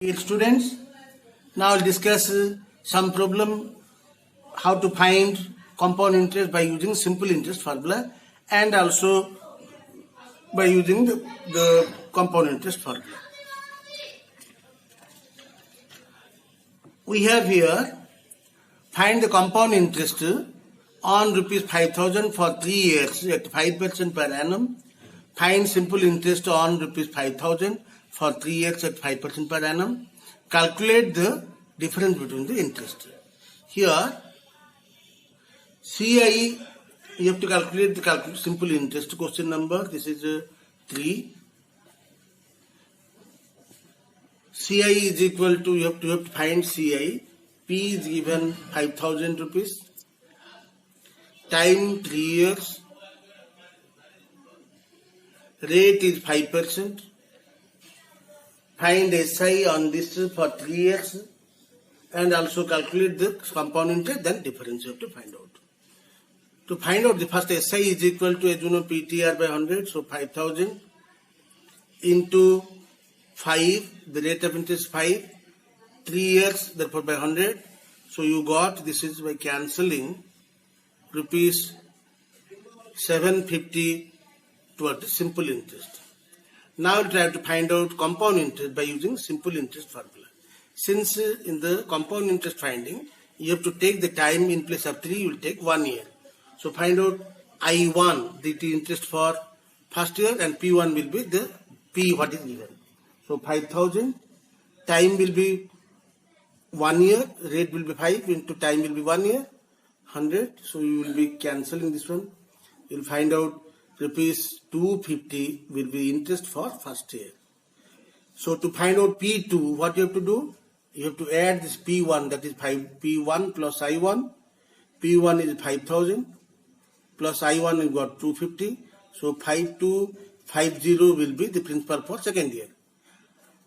Dear students, now I'll discuss some problem how to find compound interest by using simple interest formula and also by using the compound interest formula. We have here find the compound interest on rupees 5,000 for 3 years at 5% per annum. Find simple interest on rupees 5,000 for 3 years at 5% per annum. Calculate the difference between the interest. Here, CI, you have to calculate the simple interest. Question number, this is 3. CI is equal to, you have to find CI. P is given 5,000 rupees. Time 3 years. Rate is 5%. Find SI on this for 3 years and also calculate the compound interest, then difference you have to find out. To find out the first SI is equal to, as you know, PTR by 100, so 5,000 into 5, the rate of interest 5, 3 years, therefore by 100. So you got, this is by cancelling, rupees 750 towards the simple interest. Now we'll try to find out compound interest by using simple interest formula. Since in the compound interest finding, you have to take the time in place of 3, you will take 1 year. So find out I1, the interest for first year, and P1 will be the P what is given. So 5,000, time will be 1 year, rate will be 5 into time will be 1 year, 100. So you will be cancelling this one. You will find out rupees 250 will be interest for first year. So to find out P2, what you have to do? You have to add this P1, that is P1 plus I1. P1 is 5,000 plus I1 you got 250. So 5250 will be the principal for second year.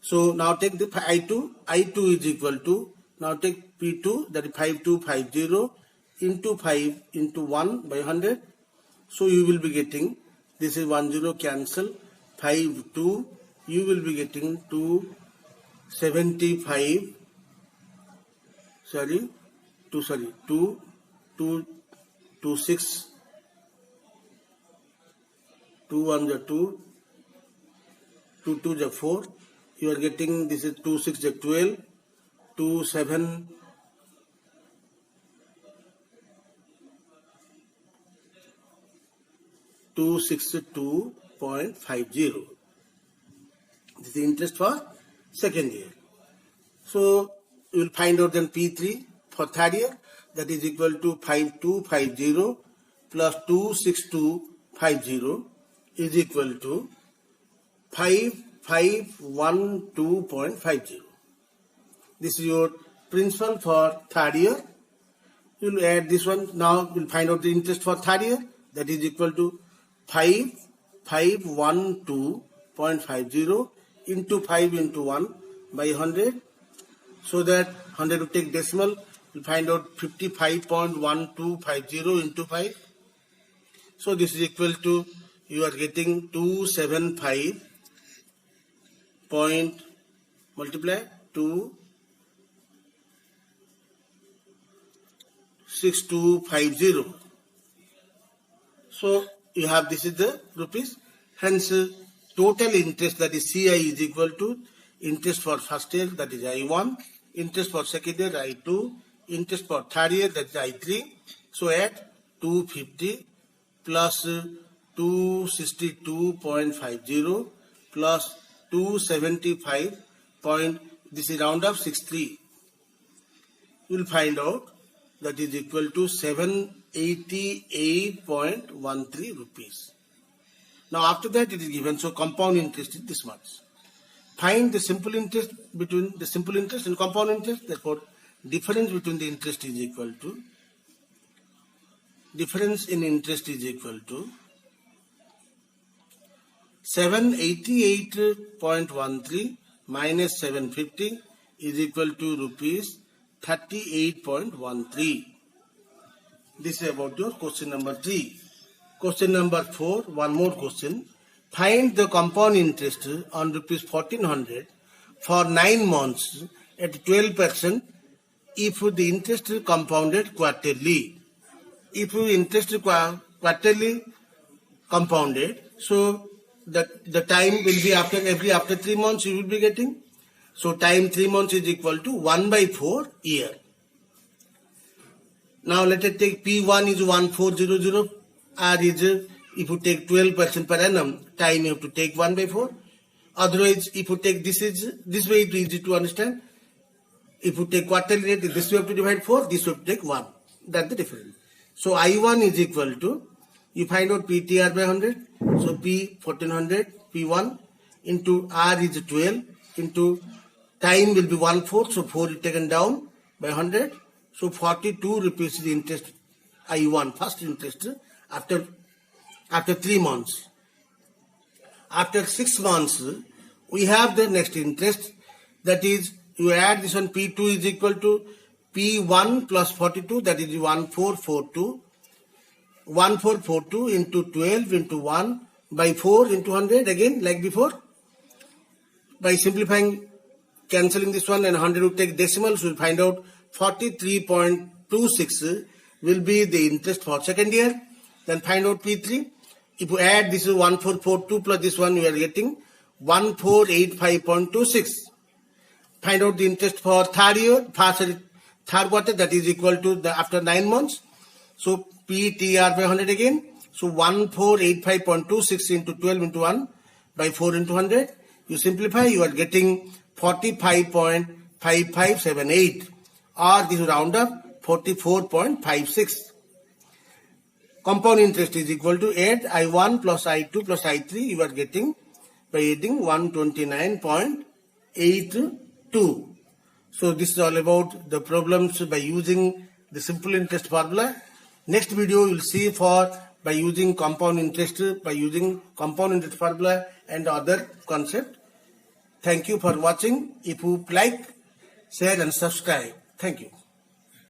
So now take the I2. I2 is equal to, now take P2, that is 5250 into 5 into 1 by 100. So you will be getting, this is 10 cancel, 5 2, you will be getting 275, 226, 2 1 is 2, 2 2 is 4, you are getting, this is 2 6 is 12, 2 7 262.50. This is the interest for second year. So you will find out then P3 for third year, that is equal to 5250 plus 26250 is equal to 5512.50. This is your principal for third year. You will add this one. Now you will find out the interest for third year, that is equal to 5512.50 into 5 into 1 by 100. So that 100 will take decimal, we'll find out 55.1250 into 5. So this is equal to, you are getting 275 point multiply 26250. So you have, this is the rupees. Hence total interest, that is CI, is equal to interest for first year, that is I1, interest for second year I2, interest for third year, that is I3. So at 250 plus 262.50 plus 275 point, this is round of 63. You will find out that is equal to 788.13 rupees. Now after that it is given, so compound interest is this much. Find the simple interest between the simple interest and compound interest, therefore difference between the interest is equal to, difference in interest is equal to 788.13 minus 750 is equal to rupees 38.13. This is about your question number 3. Question number 4, one more question. Find the compound interest on rupees 1400 for 9 months at 12% if the interest is compounded quarterly. If interest is quarterly compounded, so the time will be after 3 months you will be getting. So time 3 months is equal to 1/4 year. Now let us take P1 is 1400. R is, if you take 12% per annum, time you have to take 1/4. Otherwise, if you take this way, it is easy to understand. If you take quarterly rate, this way you have to divide 4, this way you have to take 1. That's the difference. So I1 is equal to, you find out PTR by 100. So P 1400, P1 into R is 12 into time will be 1/4. So 4 is taken down by 100. So 42 rupees is the interest I1, first interest after 3 months. After 6 months, we have the next interest, that is, you add this one, P2 is equal to P1 plus 42, that is 1442. 1442 into 12 into 1 by 4 into 100, again like before. By simplifying, cancelling this one and 100 will take decimals, we'll find out 43.26 will be the interest for second year. Then find out P3. If you add this is 1442 plus this one, you are getting 1485.26. Find out the interest for third year, third quarter, that is equal to the after 9 months. So PTR by 100 again. So 1485.26 into 12 into 1 by 4 into 100. You simplify, you are getting 45.5578, or this is round up 44.56. Compound interest is equal to add I1 plus I2 plus I3, you are getting by adding 129.82. So this is all about the problems by using the simple interest formula. Next video you will see for by using compound interest formula and other concept. Thank you for watching. If you like, share and subscribe. Thank you.